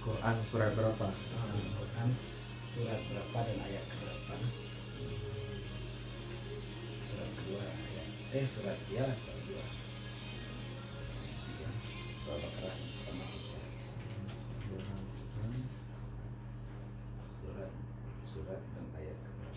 Quran surat berapa? Quran surat berapa dan ayat berapa? Surat kedua ayat surat ya surat dua. Surat Baqarah sama surat dan ayat berapa?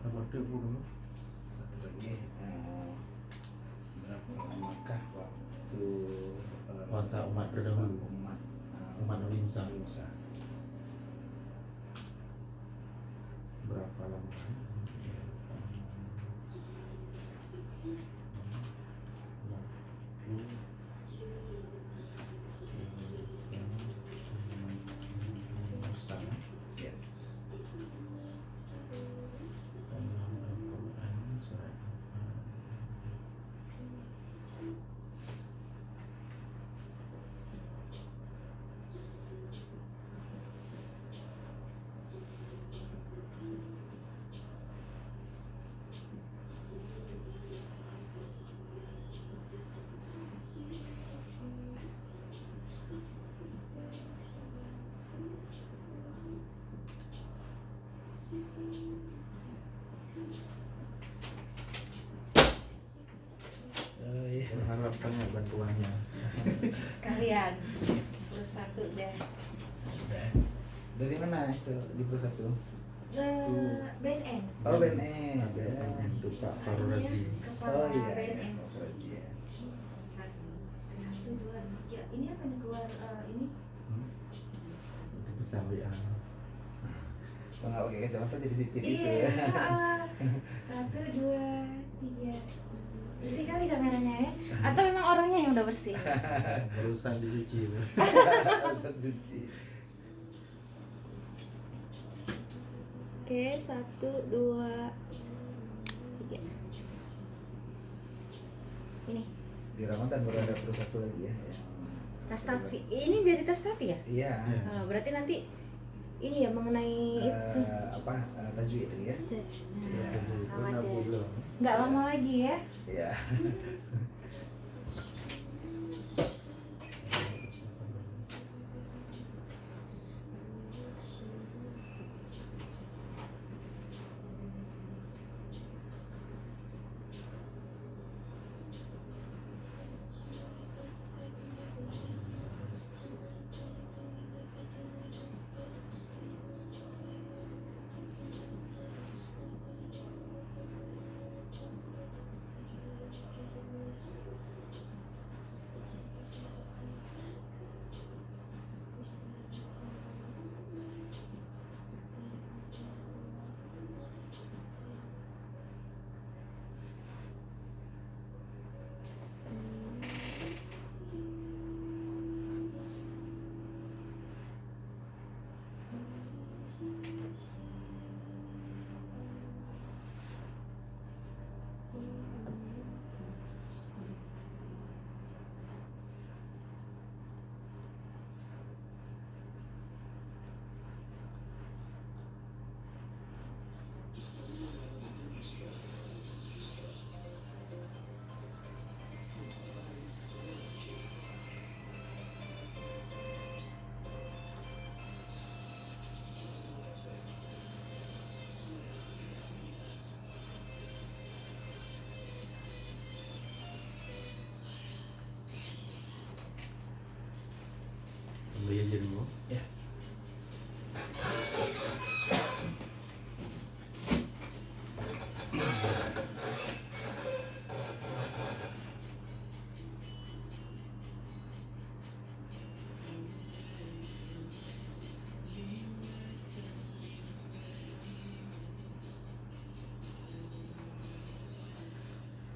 Sama dulu. Satu lagi berapa lamakah waktu Masa umat terdahulu, umat Nabi Musa. Berapa lama? Yes. Berharap banyak bantuannya. Sekalian plus satu deh. Dari mana itu di plus satu? BNN. Oh BNN. Itu Pak Farul Razi. Kepala Oh iya. BNN. Satu dua tiga. Ini apa nih keluar ini? Itu pesan WA. Kalau nggak pakai kacamata jadi sipit gitu Iya. ya. Satu dua tiga. Bersih kali kameranya ya? Atau memang orangnya yang udah bersih? Barusan dicuci itu. Harus cuci. Oke, satu dua tiga. Ini Di Ramadan baru ada plus satu lagi ya. Tastafi. Ini dari Tastafi ya? Iya. Berarti nanti ini ya mengenai itu. Tajwid itu ya. Nah, Itu ada. Nabu belum. Nggak lama lagi ya? Iya.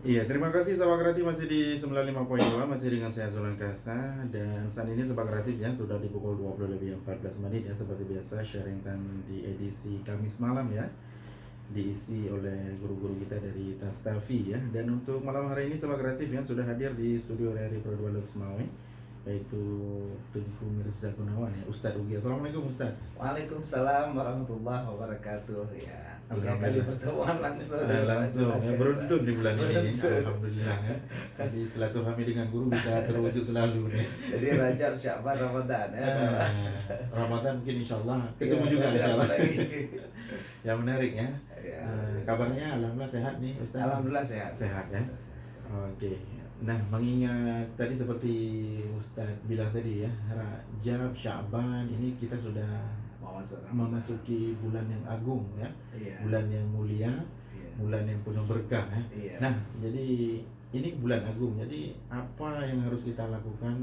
Iya, terima kasih Sobat Kreatif masih di 95.2, masih dengan saya Zulan Kasa. Dan saat ini Sobat Kreatif ya sudah di pukul 20:14 ya, seperti biasa sharing time di edisi Kamis malam ya, diisi oleh guru-guru kita dari Tastafi ya. Dan untuk malam hari ini Sobat Kreatif yang sudah hadir di studio RRI Pro 2 Lexmawe, yaitu Tengku Mirza Gunawan ya, Ustadz Ugi. Assalamualaikum Ustadz. Waalaikumsalam warahmatullahi wabarakatuh. Ya, 3 kali Alhamdulillah. pertemuan langsung. Langsung ya, beruntung di bulan ini. Beruntung. Alhamdulillah ya. Jadi silaturahmi dengan guru bisa terwujud selalu nih. Jadi Rajab, Sya'ban, Ramadan ya. Ramadan mungkin insya Allah ketemu Iya, juga insya Allah. lagi. Ya menarik ya. Ya, Kabarnya alhamdulillah sehat nih Ustaz. Alhamdulillah sehat. Sehat ya. Sehat. Oke. Nah, mengingat tadi seperti Ustaz bilang tadi ya, Rajab, Sya'ban ini kita sudah Mau masuk Ramadan. memasuki bulan yang agung ya. Iya. Bulan yang mulia, Iya. bulan yang penuh berkah ya. Iya. Nah, jadi ini bulan agung. Jadi apa yang harus kita lakukan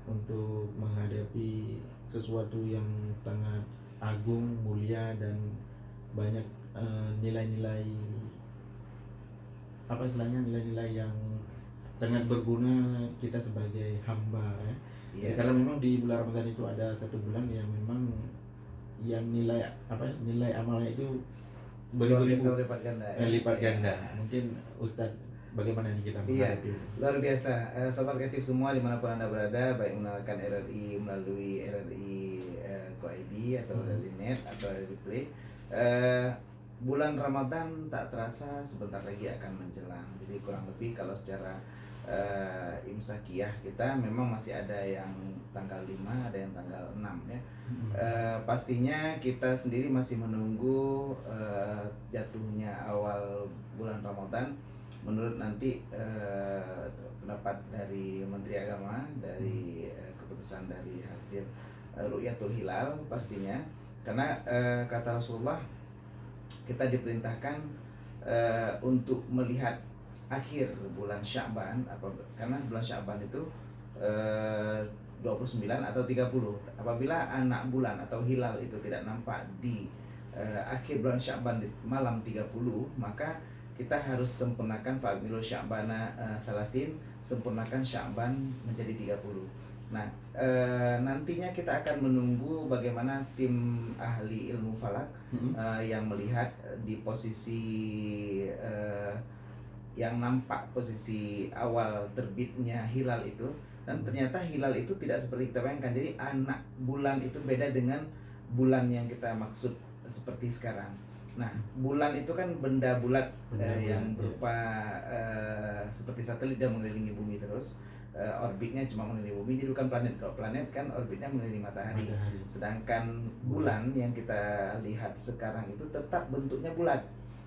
untuk menghadapi sesuatu yang sangat agung, mulia dan banyak nilai-nilai apa istilahnya, nilai-nilai yang sangat berguna kita sebagai hamba ya. Iya. Ya, karena memang di bulan Ramadan itu ada satu bulan yang memang yang nilai apa nilai amalnya itu Luar beribu-ribu biasa lipat ganda. Ya. lipat Iya. ganda. Mungkin Ustadz bagaimana nih kita Iya, menghadapi itu? luar biasa. Sobat Kreatif semua dimanapun Anda berada, baik mengenalkan RRI melalui RRI Ko.id atau dari net atau dari Play. Bulan Ramadan tak terasa sebentar lagi akan menjelang. Jadi kurang lebih kalau secara imsakiyah kita memang masih ada yang tanggal 5, ada yang tanggal 6 ya. Pastinya kita sendiri masih menunggu jatuhnya awal bulan Ramadan. Menurut nanti pendapat dari Menteri Agama, dari keputusan dari hasil Ru'yatul Hilal pastinya, karena kata Rasulullah kita diperintahkan untuk melihat akhir bulan Sya'ban, karena bulan Sya'ban itu 29 atau 30. Apabila anak bulan atau hilal itu tidak nampak di akhir bulan Sya'ban di malam 30, maka kita harus sempurnakan fa'amilu Sya'bana 30, sempurnakan Sya'ban menjadi 30. Nah, nantinya kita akan menunggu bagaimana tim ahli ilmu falak yang melihat di posisi yang nampak posisi awal terbitnya hilal itu, dan ternyata hilal itu tidak seperti kita bayangkan. Jadi anak bulan itu beda dengan bulan yang kita maksud seperti sekarang. Nah, bulan itu kan benda bulat yang berupa seperti satelit dan mengelilingi bumi terus. Orbitnya cuma mengelilingi bumi, jadi bukan planet. Kalau planet kan orbitnya mengelilingi matahari. Sedangkan bulan yang kita lihat sekarang itu tetap bentuknya bulat.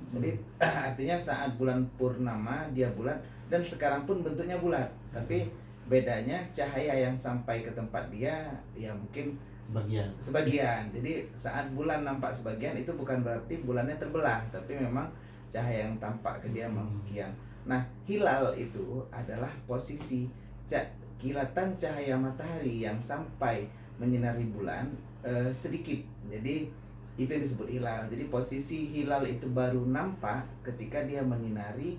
Jadi artinya saat bulan purnama dia bulat, dan sekarang pun bentuknya bulat. Tapi bedanya cahaya yang sampai ke tempat dia ya mungkin sebagian. Jadi saat bulan nampak sebagian itu bukan berarti bulannya terbelah, tapi memang cahaya yang tampak ke dia memang sekian. Nah, hilal itu adalah posisi kilatan cahaya matahari yang sampai menyinari bulan sedikit. Jadi itu yang disebut hilal. Jadi posisi hilal itu baru nampak ketika dia menyinari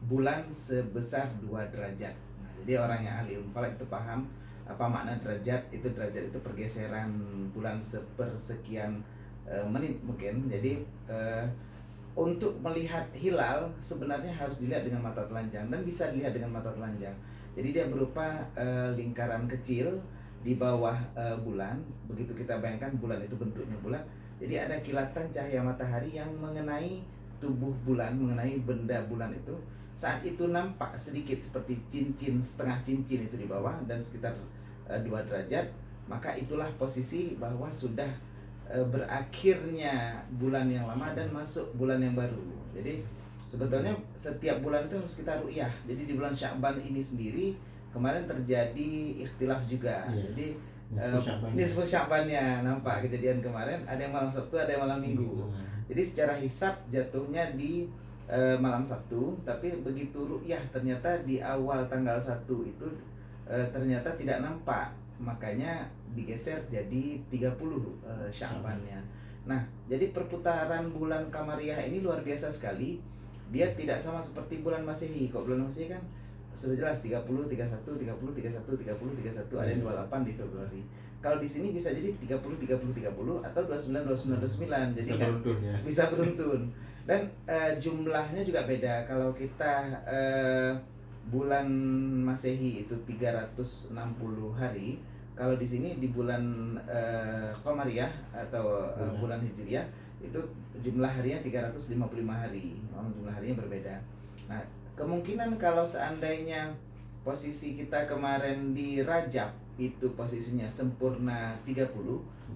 bulan sebesar 2 derajat. Nah, jadi orang yang ahli ilmu falak itu paham apa makna derajat. Itu derajat itu pergeseran bulan sepersekian menit mungkin. Jadi untuk melihat hilal sebenarnya harus dilihat dengan mata telanjang, dan bisa dilihat dengan mata telanjang. Jadi dia berupa lingkaran kecil di bawah bulan. Begitu kita bayangkan bulan itu bentuknya bulat, jadi ada kilatan cahaya matahari yang mengenai tubuh bulan, mengenai benda bulan itu. Saat itu nampak sedikit seperti cincin, setengah cincin itu di bawah dan sekitar 2 derajat, maka itulah posisi bahwa sudah berakhirnya bulan yang lama dan masuk bulan yang baru. Jadi sebetulnya setiap bulan itu harus kita ru'yah. Jadi di bulan Sya'ban ini sendiri kemarin terjadi ikhtilaf juga. Jadi nisfu Sya'bannya nampak kejadian kemarin, ada yang malam Sabtu, ada yang malam Minggu. Jadi secara hisab jatuhnya di malam Sabtu, tapi begitu ru'yah ternyata di awal tanggal 1 itu ternyata tidak nampak, makanya digeser jadi 30 Sya'bannya. Nah, jadi perputaran bulan Qamariyah ini luar biasa sekali. dia tidak sama seperti bulan Masehi. Kok bulan Masehi kan sudah jelas 30, 31, 30, 31, 30, 31, ada yang 28 di Februari. Kalau di sini bisa jadi 30, 30, 30 atau 29, 29, 29. Jadi Bisa kan beruntun ya. bisa beruntun. Dan jumlahnya juga beda. Kalau kita bulan Masehi itu 360 hari, kalau di sini di bulan Qamariyah atau bulan Hijriyah itu jumlah harinya 355 hari. Memang jumlah harinya berbeda. Nah, kemungkinan kalau seandainya posisi kita kemarin di Rajab itu posisinya sempurna 30,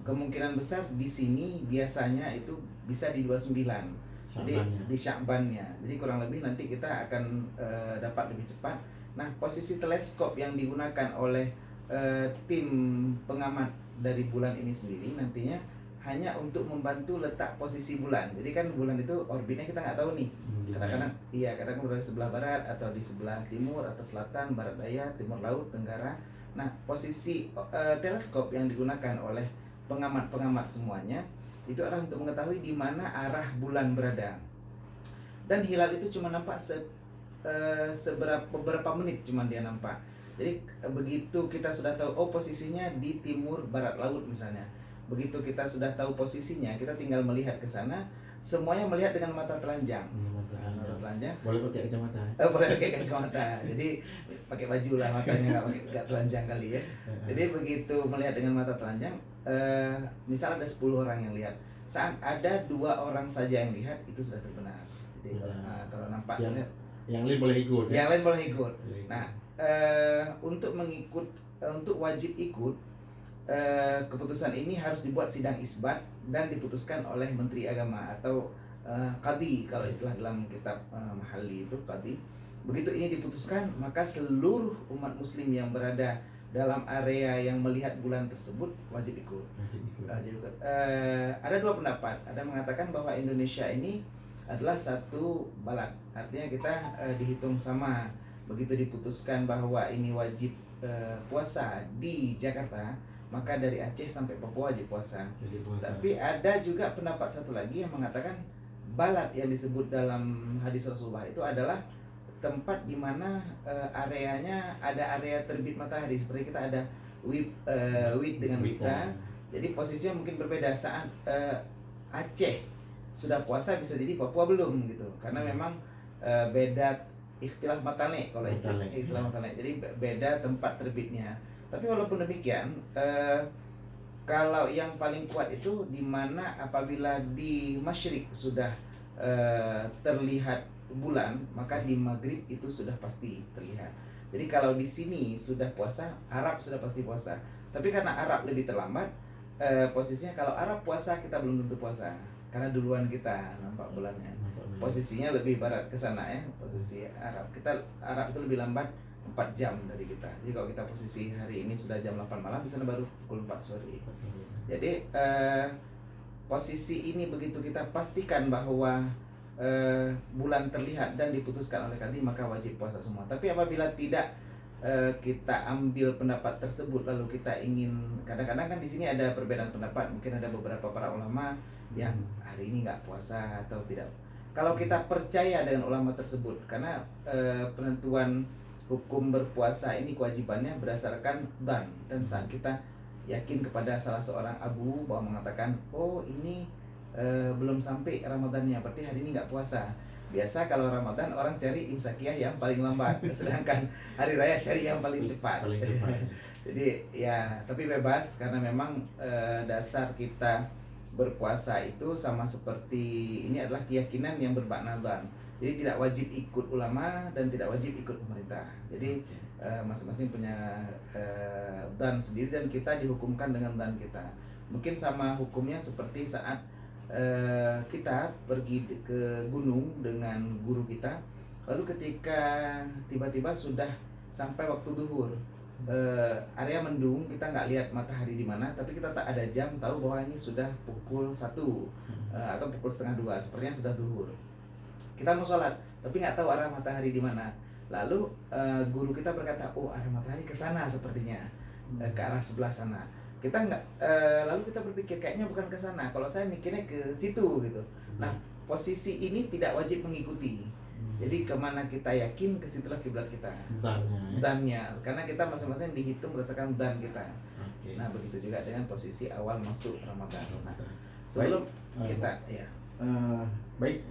kemungkinan besar di sini biasanya itu bisa di 29. Jadi Sya'bannya. di Sya'bannya. Jadi kurang lebih nanti kita akan dapat lebih cepat. Nah, posisi teleskop yang digunakan oleh tim pengamat dari bulan ini sendiri nantinya hanya untuk membantu letak posisi bulan. Jadi kan bulan itu orbitnya kita nggak tahu nih. Kadang-kadang kadang berada di sebelah barat atau di sebelah timur atau selatan, barat daya, timur laut, tenggara. Nah, posisi teleskop yang digunakan oleh pengamat-pengamat semuanya itu adalah untuk mengetahui di mana arah bulan berada. Dan hilal itu cuma nampak beberapa menit cuma dia nampak. Jadi begitu kita sudah tahu posisinya di timur barat laut misalnya. Begitu kita sudah tahu posisinya, kita tinggal melihat ke sana, semuanya melihat dengan mata telanjang. Mata telanjang. Boleh pakai kacamata. Boleh pakai kacamata. Jadi pakai baju lah matanya, nggak telanjang kali ya. Jadi begitu melihat dengan mata telanjang, misal ada 10 orang yang lihat, saat ada 2 orang saja yang lihat itu sudah terbenar. Jadi kalau nampak yang lain boleh ikut. Yang lain boleh ikut. Nah, untuk wajib ikut, keputusan ini harus dibuat sidang isbat dan diputuskan oleh Menteri Agama atau qadhi kalau istilah dalam kitab mahalli itu qadhi. Begitu ini diputuskan, maka seluruh umat muslim yang berada dalam area yang melihat bulan tersebut wajib ikut. Ada 2 pendapat. Ada mengatakan bahwa Indonesia ini adalah satu balad, artinya kita dihitung sama. Begitu diputuskan bahwa ini wajib puasa di Jakarta, maka dari Aceh sampai Papua wajib puasa. Tapi ada juga pendapat satu lagi yang mengatakan balad yang disebut dalam hadis Rasulullah itu adalah tempat di mana areanya ada area terbit matahari. Seperti kita ada wid dengan wita. Jadi posisinya mungkin berbeda. Saat Aceh sudah puasa bisa jadi Papua belum gitu. Karena memang beda ikhtilaf matane kalau ikhtilaf matane. Jadi beda tempat terbitnya. Tapi walaupun demikian, kalau yang paling kuat itu di mana apabila di Masyrik sudah terlihat bulan, maka di Maghrib itu sudah pasti terlihat. Jadi kalau di sini sudah puasa, Arab sudah pasti puasa. Tapi karena Arab lebih terlambat, posisinya kalau Arab puasa kita belum tentu puasa. Karena duluan kita nampak bulannya. Posisinya lebih barat ke sana ya, posisi Arab. Arab itu lebih lambat 4 jam dari kita. Jadi kalau kita posisi hari ini sudah jam 8 malam, di sana baru pukul 4 sore. Jadi posisi ini begitu kita pastikan bahwa bulan terlihat dan diputuskan oleh qadhi, maka wajib puasa semua. Tapi apabila tidak kita ambil pendapat tersebut lalu kita ingin, kadang-kadang kan di sini ada perbedaan pendapat, mungkin ada beberapa para ulama yang hari ini nggak puasa atau tidak. Kalau kita percaya dengan ulama tersebut, karena penentuan hukum berpuasa ini kewajibannya berdasarkan dan saat kita yakin kepada salah seorang abu bahwa mengatakan ini belum sampai Ramadannya, berarti hari ini nggak puasa. Biasa kalau Ramadan orang cari imsakiyah yang paling lambat, sedangkan hari raya cari yang paling cepat. Jadi ya, tapi bebas karena memang dasar kita berpuasa itu sama seperti ini adalah keyakinan yang bermakna dan. Jadi tidak wajib ikut ulama dan tidak wajib ikut pemerintah. Jadi masing-masing punya dan sendiri dan kita dihukumkan dengan dan kita. Mungkin sama hukumnya seperti saat kita pergi ke gunung dengan guru kita, lalu ketika tiba-tiba sudah sampai waktu duhur, area mendung, kita nggak lihat matahari di mana, tapi kita tak ada jam tahu bahwa ini sudah pukul 1 atau pukul setengah 2, sepertinya sudah duhur. Kita mau sholat, tapi nggak tahu arah matahari di mana. Lalu guru kita berkata, arah matahari ke sana sepertinya, ke arah sebelah sana. Kita nggak, lalu kita berpikir kayaknya bukan ke sana. Kalau saya mikirnya ke situ gitu. Nah, posisi ini tidak wajib mengikuti. Jadi kemana kita yakin, ke situlah kiblat kita. Dannya, ya. Dannya, karena kita masing-masing dihitung berdasarkan dan kita. Oke. Nah begitu juga dengan posisi awal masuk Ramadan. Nah, sebelum Baik. kita ya. Baik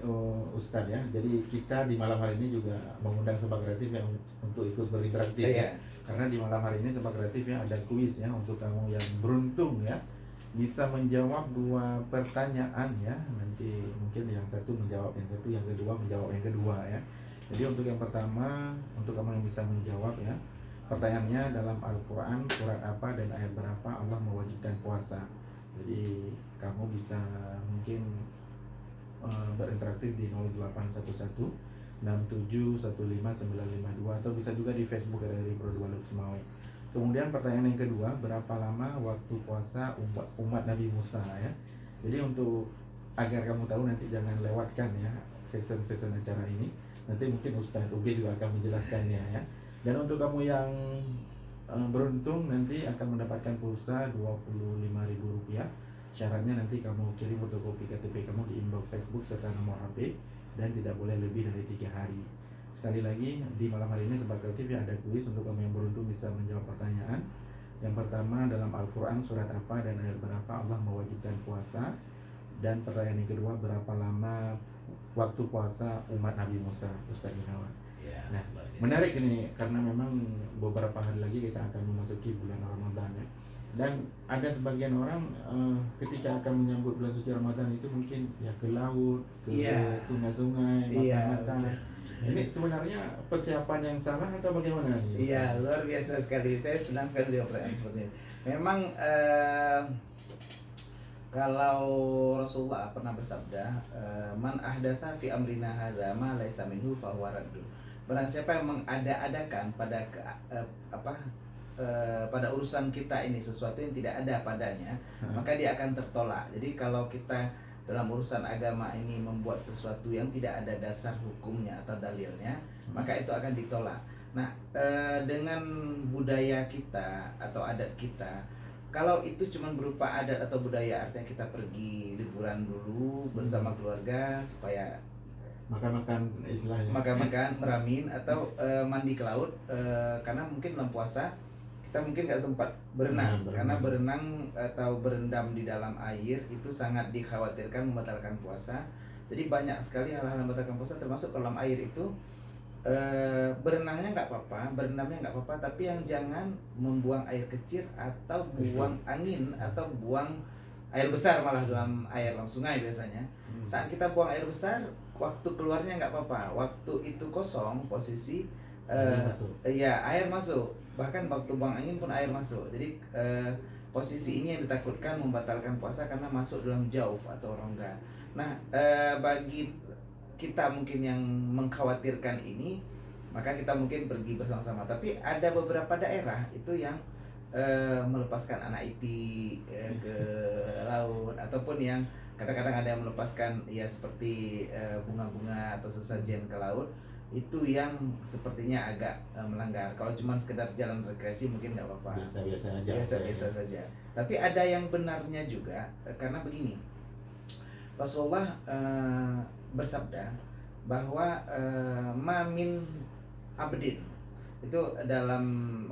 Ustadz ya, jadi kita di malam hari ini juga mengundang Sebak Kreatif yang untuk ikut berinteraktif ya. Iya. Karena di malam hari ini Sebak Kreatif ya ada kuis ya untuk kamu yang beruntung ya bisa menjawab 2 pertanyaan ya. Nanti mungkin yang satu menjawab yang satu, yang kedua menjawab yang kedua ya. Jadi untuk yang pertama, untuk kamu yang bisa menjawab ya, pertanyaannya dalam Al-Quran surat apa dan ayat berapa Allah mewajibkan puasa. Jadi kamu bisa mungkin berinteraktif di 0811 6715952 atau bisa juga di Facebook RRI Pro 2 Luxmawe. Kemudian pertanyaan yang kedua, berapa lama waktu puasa umat Nabi Musa ya. Jadi untuk agar kamu tahu nanti jangan lewatkan ya season acara ini. Nanti mungkin Ustadz Uge juga akan menjelaskannya ya. Dan untuk kamu yang beruntung nanti akan mendapatkan pulsa Rp25.000. Syaratnya nanti kamu kirim fotokopi KTP kamu di inbox Facebook serta nomor HP dan tidak boleh lebih dari 3 hari. Sekali lagi di malam hari ini Sebak Kreatif ya ada kuis untuk kamu yang beruntung bisa menjawab pertanyaan. Yang pertama dalam Al-Quran surat apa dan ayat berapa Allah mewajibkan puasa. Dan pertanyaan yang kedua berapa lama waktu puasa umat Nabi Musa, Ustaz Gunawan. Ya, Nah, menarik ini karena memang beberapa hari lagi kita akan memasuki bulan Ramadan ya. Dan ada sebagian orang ketika akan menyambut bulan suci Ramadan itu mungkin ya ke laut, ke sungai-sungai, makan-makan. Ini sebenarnya persiapan yang salah atau bagaimana nih? Iya, luar biasa sekali. Saya senang sekali dengan pertanyaan seperti ini. Memang kalau Rasulullah pernah bersabda, man ahdatsa fi amrina hadza ma laisa minhu fa huwa raddu. Barang siapa yang mengada-adakan pada pada urusan kita ini sesuatu yang tidak ada padanya, maka dia akan tertolak. Jadi kalau kita dalam urusan agama ini membuat sesuatu yang tidak ada dasar hukumnya atau dalilnya, maka itu akan ditolak. Nah, dengan budaya kita atau adat kita, kalau itu cuma berupa adat atau budaya, artinya kita pergi liburan dulu bersama keluarga supaya makan-makan istilahnya, makan-makan, meramin atau mandi ke laut, karena mungkin dalam puasa kita mungkin nggak sempat berenang, karena berenang atau berendam di dalam air itu sangat dikhawatirkan membatalkan puasa. Jadi banyak sekali hal-hal yang membatalkan puasa, termasuk dalam air itu berenangnya nggak apa-apa, berendamnya nggak apa-apa, tapi yang jangan membuang air kecil atau buang angin atau buang air besar malah dalam sungai biasanya. Saat kita buang air besar, waktu keluarnya nggak apa-apa, waktu itu kosong posisi air masuk. Bahkan waktu buang angin pun air masuk. Jadi posisi ini yang ditakutkan membatalkan puasa karena masuk dalam jauf atau rongga. Nah, bagi kita mungkin yang mengkhawatirkan ini, maka kita mungkin pergi bersama-sama. Tapi ada beberapa daerah itu yang melepaskan anak iti ke laut, ataupun yang kadang-kadang ada yang melepaskan ya seperti bunga-bunga atau sesajen ke laut. Itu yang sepertinya agak melanggar. Kalau cuma sekedar jalan rekreasi mungkin nggak apa-apa, biasa-biasa saja. Tapi ada yang benarnya juga, karena begini, Rasulullah bersabda bahwa mamin abdin, itu dalam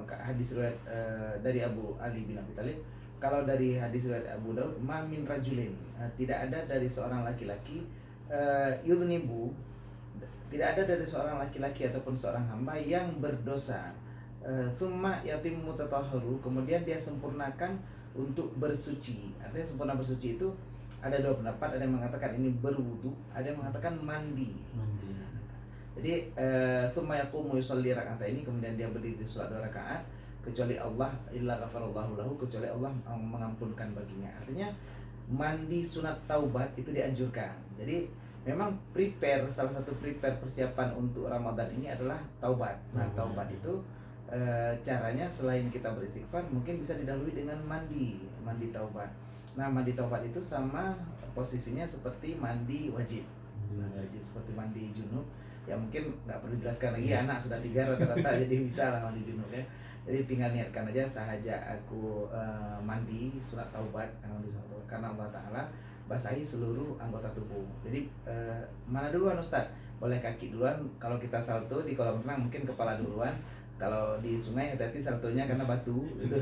hadis riwayat dari Abu Ali bin Abi Thalib. Kalau dari hadis riwayat Abu Daud, mamin rajulin, tidak ada dari seorang laki-laki yudnibu, tidak ada dari seorang laki-laki ataupun seorang hamba yang berdosa, thumma yatim mutatahharu, kemudian dia sempurnakan untuk bersuci. Artinya sempurna bersuci itu ada 2 pendapat, ada yang mengatakan ini berwudu, ada yang mengatakan mandi. Jadi thumma yaqumu yusalli raka'ataini, kemudian dia berdiri salat 2 rakaat, kecuali Allah illa ghafarallahu lahu, kecuali Allah mengampunkan baginya. Artinya mandi sunat taubat itu dianjurkan. Jadi memang salah satu persiapan untuk Ramadan ini adalah taubat. Nah, taubat itu caranya selain kita beristighfar, mungkin bisa didahului dengan mandi taubat. Nah, mandi taubat itu sama posisinya seperti mandi wajib. Seperti mandi junub. Ya mungkin nggak perlu dijelaskan lagi, anak sudah 3 rata-rata jadi bisa lah mandi junub ya. Jadi tinggal niatkan aja, sahaja aku mandi sunat taubat karena Allah Ta'ala basahi seluruh anggota tubuh. Jadi mana duluan Ustaz? Boleh kaki duluan. Kalau kita salto di kolam renang mungkin kepala duluan. Kalau di sungai hati-hati saltonya karena batu gitu.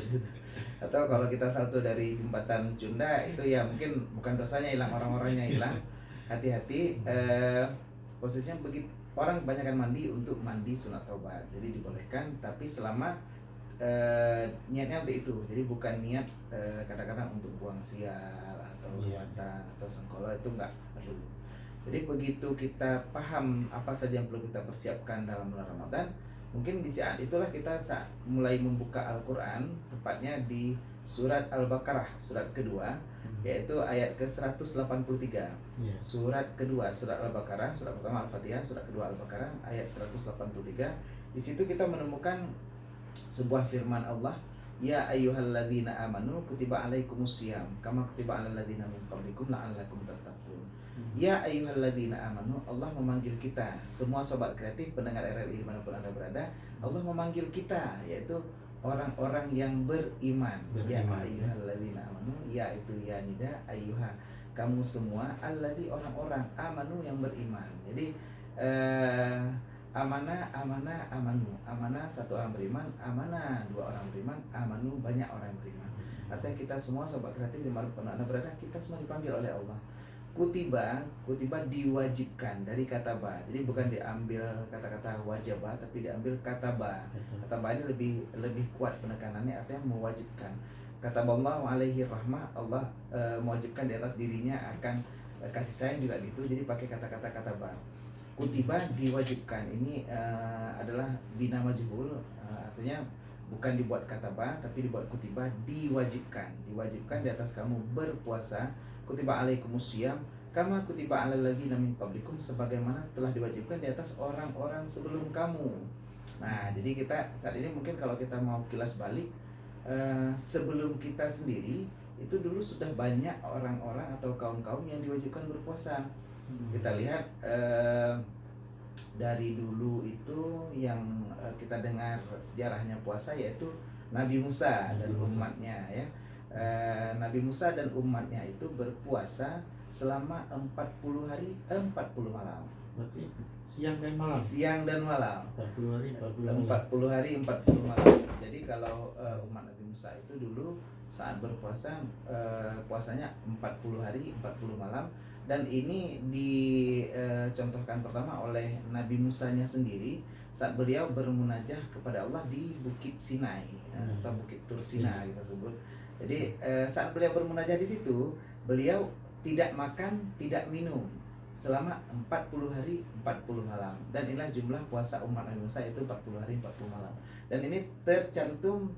Atau kalau kita salto dari jembatan Cunda itu ya mungkin bukan dosanya hilang, orang-orangnya hilang. Hati-hati, posisinya begitu. Orang kebanyakan mandi untuk mandi sunat taubat, jadi dibolehkan, tapi selama niatnya untuk itu. Jadi bukan niat kadang-kadang untuk buang sial atau lewatan atau sengkola, itu nggak perlu. Jadi begitu kita paham apa saja yang perlu kita persiapkan dalam bulan Ramadan, mungkin di saat itulah kita mulai membuka Al-Quran, tepatnya di surat Al-Baqarah, surat kedua, yaitu ayat ke-183. Surat kedua, surat Al-Baqarah, surat pertama Al-Fatihah, surat kedua Al-Baqarah, ayat 183. Di situ kita menemukan sebuah firman Allah, ya ayyuhalladzina amanu kutiba alaikumusiyam kama kutiba alal ladzina min qablikum la'allakum tattaqun. Ya ayyuhalladzina amanu, Allah memanggil kita, semua sobat kreatif pendengar RRI dimanapun Anda berada, Allah memanggil kita, yaitu orang-orang yang beriman. Ya ayyuhalladzina amanu, ya itu ya nida, ayyuha kamu semua, alladzi orang-orang, amanu yang beriman. Jadi amanah, amanah satu orang beriman, amanah dua orang beriman, amanu banyak orang beriman. Artinya kita semua sobat kreatif dimanapun Anda berada, kita semua dipanggil oleh Allah. Kutiba diwajibkan dari kata ba. Jadi bukan diambil kata-kata wajibah, tapi diambil kata ba. Kata ba ini lebih kuat penekanannya, artinya mewajibkan. Kata Allah alaihi rahmah, Allah mewajibkan di atas dirinya akan kasih sayang juga gitu. Jadi pakai kata ba. Kutiba diwajibkan ini adalah bina majhul, artinya bukan dibuat kata ba, tapi dibuat kutiba, diwajibkan di atas kamu berpuasa. Kutiba alaikumusiyam kama kutiba alal ladzina min qablikum, sebagaimana telah diwajibkan di atas orang-orang sebelum kamu. Nah, jadi kita saat ini mungkin kalau kita mau kilas balik, sebelum kita sendiri itu dulu sudah banyak orang-orang atau kaum-kaum yang diwajibkan berpuasa. Kita lihat dari dulu itu yang kita dengar sejarahnya puasa, yaitu Nabi Musa dan umatnya ya. Nabi Musa dan umatnya itu berpuasa selama 40 hari 40 malam. Berarti siang dan malam. Siang dan malam. 40 hari 40 malam. 40 hari 40 malam. Jadi kalau umat Nabi Musa itu dulu saat berpuasa puasanya 40 hari 40 malam, dan ini dicontohkan pertama oleh Nabi Musanya sendiri saat beliau bermunajah kepada Allah di Bukit Sinai atau Bukit Tur Sina kita sebut. Jadi saat beliau bermunajah di situ, beliau tidak makan, tidak minum selama 40 hari 40 malam. Dan inilah jumlah puasa umat Nabi Musa, itu 40 hari 40 malam. Dan ini tercantum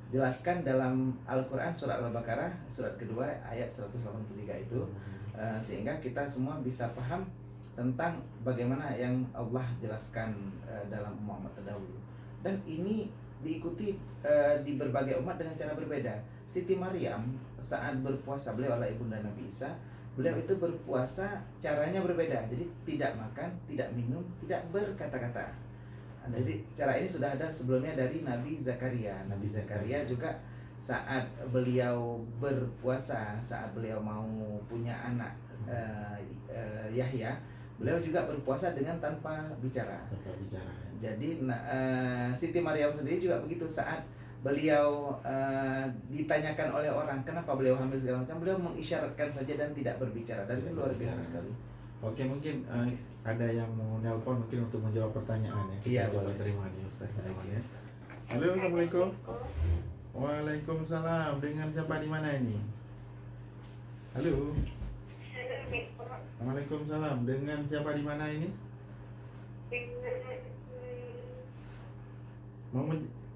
jelaskan dalam Al-Quran surat Al-Baqarah surat kedua ayat 183 itu, sehingga kita semua bisa paham tentang bagaimana yang Allah jelaskan dalam umat terdahulu. Dan ini diikuti di berbagai umat dengan cara berbeda. Siti Maryam saat berpuasa, beliau adalah ibunda Nabi Isa, beliau itu berpuasa caranya berbeda. Jadi tidak makan, tidak minum, tidak berkata-kata. Jadi cara ini sudah ada sebelumnya dari Nabi Zakaria. Nabi Zakaria juga saat beliau berpuasa, saat beliau mau punya anak Yahya, beliau juga berpuasa dengan tanpa bicara. Jadi Siti Maryam sendiri juga begitu, saat beliau ditanyakan oleh orang kenapa beliau hamil segala macam, beliau mengisyaratkan saja dan tidak berbicara, dan itu luar biasa sekali. Oke, mungkin ada yang mau nelpon mungkin untuk menjawab pertanyaan ya. Iya, coba terima nih Ustaz ya. Halo, assalamualaikum. Waalaikumsalam. Dengan siapa di mana ini? Halo. Waalaikumsalam. Dengan siapa di mana ini?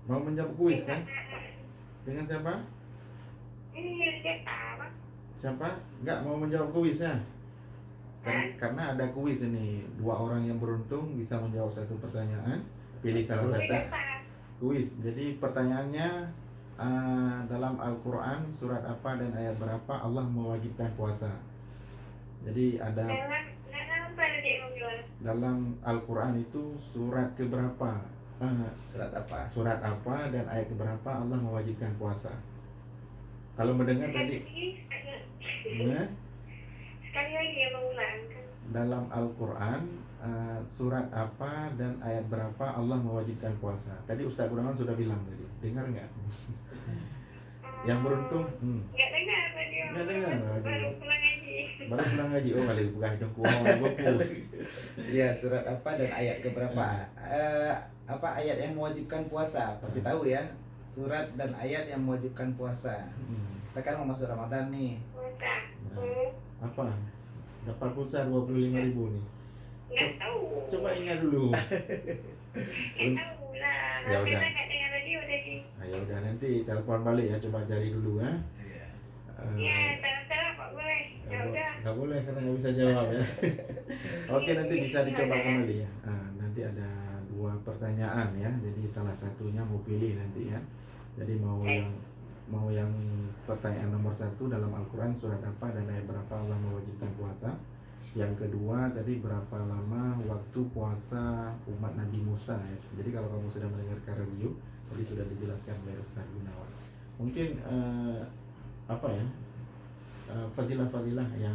Mau menjawab kuis kan? Dengan siapa? Siapa? Enggak mau menjawab kuis ya? Karena ada kuis ini, 2 orang yang beruntung bisa menjawab satu pertanyaan. Pilih salah satu kuis. Jadi pertanyaannya, dalam Al-Quran surat apa dan ayat berapa Allah mewajibkan puasa? Jadi ada dalam Al-Quran itu surat keberapa? Surat apa dan ayat keberapa Allah mewajibkan puasa? Kalau mendengar tadi Nah, Sekali lagi ya Bang ulang kan. dalam Al-Quran surat apa dan ayat berapa Allah mewajibkan puasa? Tadi Ustaz Gunawan sudah bilang tadi, dengar nggak? Yang beruntung, Nggak dengar radio. Nggak dengar, aduh. Baru pulang aja. baru pulang ngaji. Oh kali buka hidung kuah. Ya, surat apa dan ayat keberapa? Apa ayat yang mewajibkan puasa? Pasti tahu ya. Surat dan ayat yang mewajibkan puasa. Kita kan mau masuk Ramadan nih. Puasa. Apa? Dapat pulsa 25.000 nih. Nggak tahu. Coba ingat dulu. Nggak tahu lah. Ya Tapi udah. nggak dengar radio tadi. Nah, ya udah nanti telepon balik ya, coba cari dulu ya. Ya, salah Pak boleh. Ya udah. Nggak boleh karena nggak bisa jawab ya. Oke, nanti bisa dicoba kembali ya. Nanti ada 2 pertanyaan ya. Jadi salah satunya mau pilih nanti ya. Jadi mau yang pertanyaan nomor 1 dalam Al-Quran surat apa dan ayat berapa Allah mewajibkan puasa. Yang kedua tadi berapa lama waktu puasa umat Nabi Musa ya. Jadi kalau kamu sudah mendengarkan radio tadi sudah dijelaskan oleh Ustaz Gunawan. Mungkin apa ya, fadilah-fadilah yang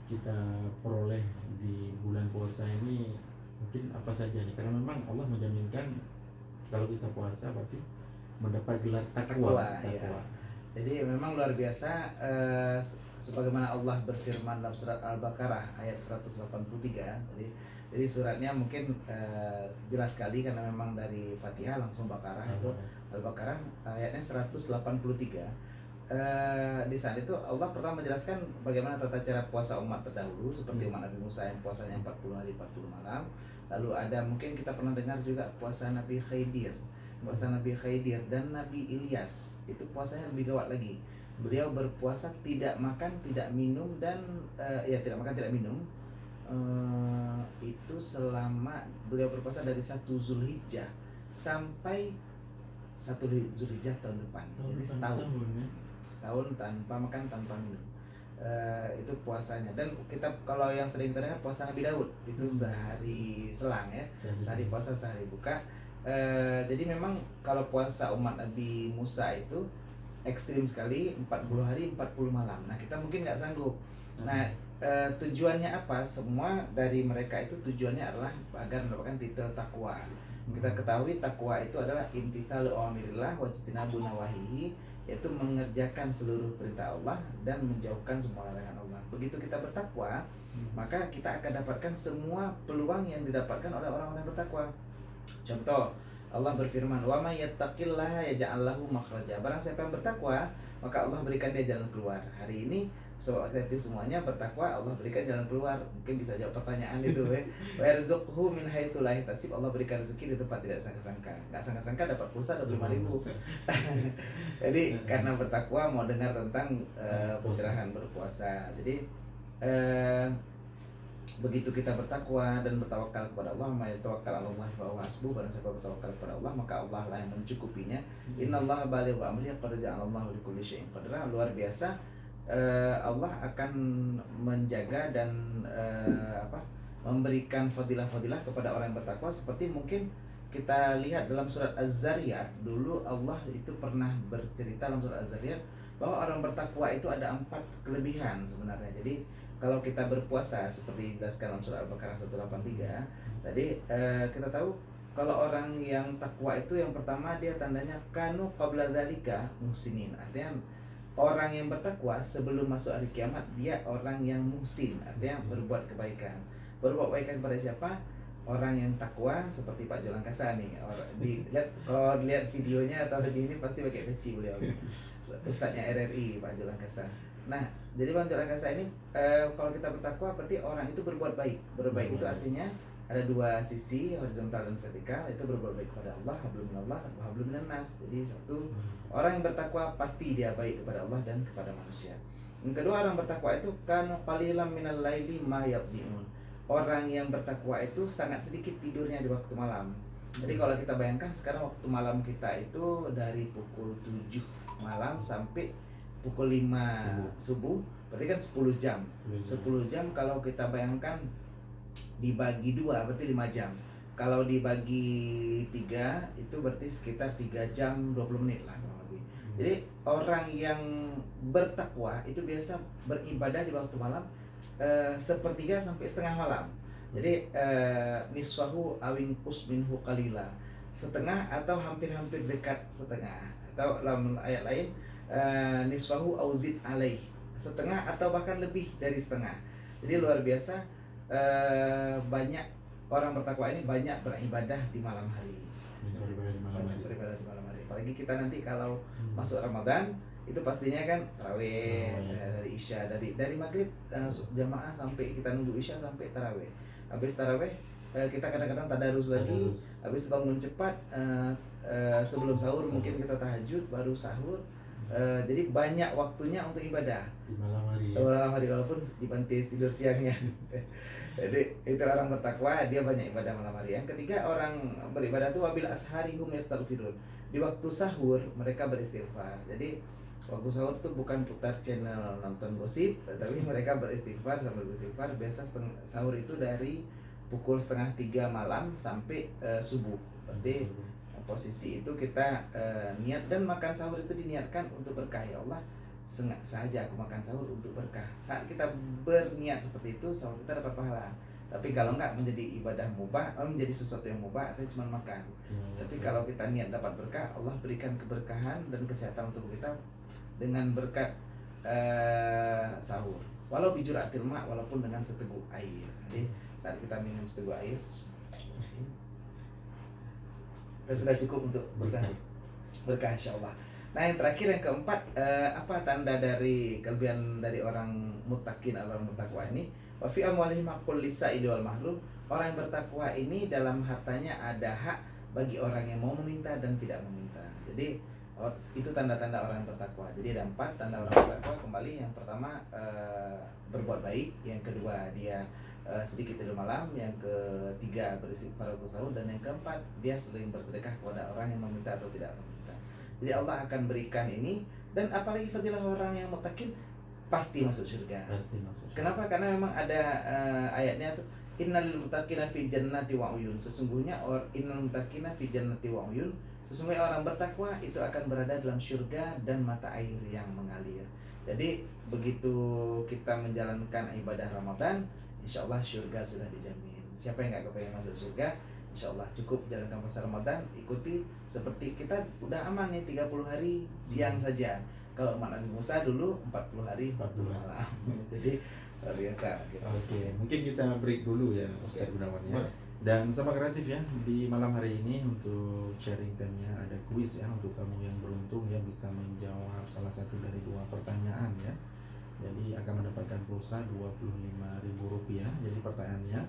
kita peroleh di bulan puasa ini mungkin apa saja nih, karena memang Allah menjaminkan kalau kita puasa berarti mendapat gelar takwa. Ya. Jadi memang luar biasa, sebagaimana Allah berfirman dalam surat Al-Baqarah ayat 183. Jadi suratnya mungkin jelas sekali karena memang dari Fatihah langsung Baqarah, itu Al-Baqarah ayatnya 183. Di saat itu Allah pertama menjelaskan bagaimana tata cara puasa umat terdahulu, seperti umat Nabi Musa yang puasanya 40 hari 40 malam. Lalu ada mungkin kita pernah dengar juga puasa Nabi Khidir, dan Nabi Ilyas, itu puasanya lebih gawat lagi. Beliau berpuasa tidak makan tidak minum dan tidak makan tidak minum, itu selama beliau berpuasa dari 1 Zulhijjah sampai 1 Zulhijjah tahun depan. Jadi setahun tanpa makan tanpa minum. Itu puasanya. Dan kita kalau yang sering kita dengar puasa Nabi Daud itu sehari selang ya, sehari puasa sehari buka. Jadi memang kalau puasa umat Nabi Musa itu ekstrim sekali, 40 hari 40 malam. Nah kita mungkin nggak sanggup. Nah tujuannya apa? Semua dari mereka itu tujuannya adalah agar mendapatkan titel takwa. Kita ketahui takwa itu adalah imtithalu awamirillah wa jtinabu nawahihi, yaitu mengerjakan seluruh perintah Allah dan menjauhkan semua larangan Allah. Begitu kita bertakwa, maka kita akan dapatkan semua peluang yang didapatkan oleh orang-orang yang bertakwa. Contoh, Allah berfirman, "Wa may yattaqillaha yaj'al lahu makhraja." Barang siapa yang bertakwa, maka Allah berikan dia jalan keluar. Hari ini sobat kreatif semuanya bertakwa, Allah berikan jalan keluar. Mungkin bisa jawab pertanyaan itu ya. Wa yarzuqhu min haitsu la yahtasib. Allah berikan rezeki di tempat tidak sangka-sangka. Enggak sangka-sangka dapat pulsa 25.000. Jadi karena bertakwa mau dengar tentang pencerahan berpuasa. Jadi begitu kita bertakwa dan bertawakal kepada Allah, may tawakkal 'ala Allah fa huwa hasbuh. Barang siapa bertawakal kepada Allah, maka Allah lah yang mencukupinya. Innallaha balighu amrihi qad ja'alallahu likulli syai'in qadra. Luar biasa, Allah akan menjaga dan memberikan fadilah-fadilah kepada orang yang bertakwa. Seperti mungkin kita lihat dalam surat Az-Zariyat, dulu Allah itu pernah bercerita dalam surat Az-Zariyat bahwa orang bertakwa itu ada 4 kelebihan sebenarnya. Jadi kalau kita berpuasa seperti dijelaskan dalam surah Al-Baqarah 183 tadi, kita tahu kalau orang yang takwa itu yang pertama dia tandanya kanu qabla dzalika muhsinin. Artinya orang yang bertakwa sebelum masuk hari kiamat dia orang yang muhsin, artinya berbuat kebaikan. Berbuat kebaikan pada siapa? Orang yang takwa seperti Pak Jolang Kasa nih. Kalau dilihat videonya atau di ini pasti pakai peci beliau. Ustadznya RRI Pak Jolang Kasa. Nah, jadi Pak Jolang Kasa ini kalau kita bertakwa berarti orang itu berbuat baik. Berbuat baik itu artinya ada 2 sisi, horizontal dan vertikal. Itu berbuat baik kepada Allah, hablum minallah, hablum minan nas. Jadi satu, orang yang bertakwa pasti dia baik kepada Allah dan kepada manusia. Yang kedua, orang bertakwa itu kan qalilan minal laili ma yabji'un. Orang yang bertakwa itu sangat sedikit tidurnya di waktu malam. Jadi kalau kita bayangkan sekarang waktu malam kita itu dari pukul 7 malam sampai pukul 5 subuh, berarti kan 10 jam. 10 jam kalau kita bayangkan dibagi 2 berarti 5 jam. Kalau dibagi 3 itu berarti sekitar 3 jam 20 menit lah kurang lebih. Jadi orang yang bertakwa itu biasa beribadah di waktu malam sepertiga sampai setengah malam. Jadi niswahu awin kus minhu qalila, setengah atau hampir-hampir dekat setengah, atau dalam ayat lain niswahu auzid alaih, setengah atau bahkan lebih dari setengah. Jadi luar biasa banyak orang bertakwa ini banyak beribadah di malam hari. Banyak beribadah di malam hari. Apalagi kita nanti kalau masuk Ramadan itu pastinya kan tarawih dari Isya, dari maghrib jamaah sampai kita nunggu Isya sampai tarawih. Habis tarawih kita kadang-kadang tadarus lagi. Habis bangun cepat sebelum sahur mungkin kita tahajud baru sahur. Jadi banyak waktunya untuk ibadah Di malam hari. malam hari walaupun dibanting tidur siangnya. Jadi itu orang bertakwa, dia banyak ibadah malam hari. Yang ketiga orang beribadah itu wabil ashari hum yastaghfirun. Di waktu sahur mereka beristighfar. Jadi waktu sahur tuh bukan putar channel nonton gosip, tapi mereka beristighfar sambil beristighfar. Biasa sahur itu dari pukul 2:30 malam sampai subuh. Berarti posisi itu kita niat, dan makan sahur itu diniatkan untuk berkah. Ya Allah, sengaja aku makan sahur untuk berkah. Saat kita berniat seperti itu, sahur kita dapat pahala. Tapi kalau enggak menjadi ibadah mubah, menjadi sesuatu yang mubah, artinya cuma makan. Tapi kalau kita niat dapat berkah, Allah berikan keberkahan dan kesehatan untuk kita dengan berkat sahur. Walau bijuratil ma, walaupun dengan seteguk air. Jadi saat kita minum seteguk air, sudah cukup untuk bersahur berkah insyaallah. Nah yang terakhir, yang keempat, apa tanda dari kelebihan dari orang muttaqin, orang bertakwa ini? Wa fi amwalihim haqqul lis-sa'ili wal mahrum. Orang yang bertakwa ini dalam hartanya ada hak bagi orang yang mau meminta dan tidak meminta. Jadi itu tanda-tanda orang yang bertakwa. Jadi ada 4 tanda orang bertakwa. Kembali yang pertama berbuat baik, yang kedua dia sedikit tidur malam, yang ketiga beristighfar waktu sahur, dan yang keempat dia sering bersedekah kepada orang yang meminta atau tidak meminta. Jadi Allah akan berikan ini, dan apalagi fadilah orang yang muttaqin pasti masuk surga. Pasti masuk. Kenapa? Karena memang ada ayatnya tuh, innal muttaqina fi jannati wa uyun. Sesungguhnya innal muttaqina fi jannati wa uyun. Sesungguhnya orang bertakwa itu akan berada dalam surga dan mata air yang mengalir. Jadi begitu kita menjalankan ibadah Ramadan, insya Allah surga sudah dijamin. Siapa yang nggak kepengen masuk surga, insya Allah cukup jalankan puasa Ramadan, ikuti seperti kita udah aman nih 30 hari siang saja. Kalau umat Nabi Musa dulu 40 hari 40 malam. Jadi luar biasa gitu. Oke, mungkin kita break dulu ya Ustaz Gunawan ya. Dan sama kreatif ya, di malam hari ini untuk sharing time-nya ada kuis ya untuk kamu yang beruntung ya bisa menjawab salah satu dari 2 pertanyaan ya. Jadi akan mendapatkan pulsa Rp25.000. Jadi pertanyaannya,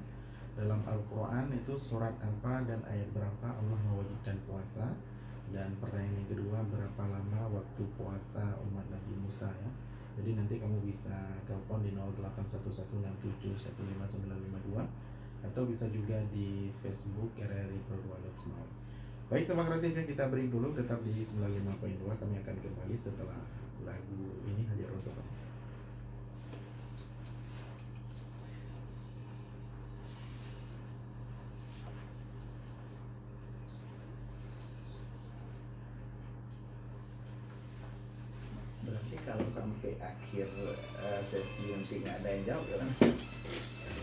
dalam Al-Quran itu surat apa dan ayat berapa Allah mewajibkan puasa? Dan pertanyaan yang kedua, berapa lama waktu puasa umat Nabi Musa ya? Jadi nanti kamu bisa telepon di 081167155952 atau bisa juga di Facebook RRI Produk Small. Baik, sama kreatifnya kita break dulu, tetap di 95.2. Kami akan kembali setelah lagu ini hadir untuk kamu. Berarti kalau sampai akhir sesi nanti nggak ada yang jawab ya kan?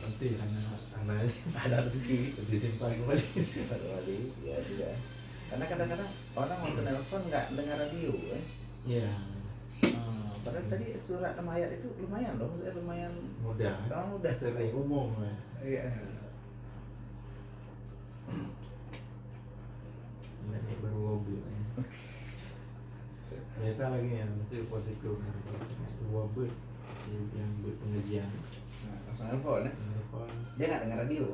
Nanti karena Ada rezeki disimpan kembali. kembali ya juga. Karena kadang-kadang orang waktu nelpon nggak dengar radio ya. Iya. Padahal tadi surat nama ayat itu lumayan loh, maksudnya lumayan Mudah. Kamu udah Sering umum ya. Iya. Ini baru mobil ya. Biasa lagi ya, mesti posisi keluar. Dua yang pengajian. Nah, langsung nelpon ya. Telepon. Dia nggak dengar radio.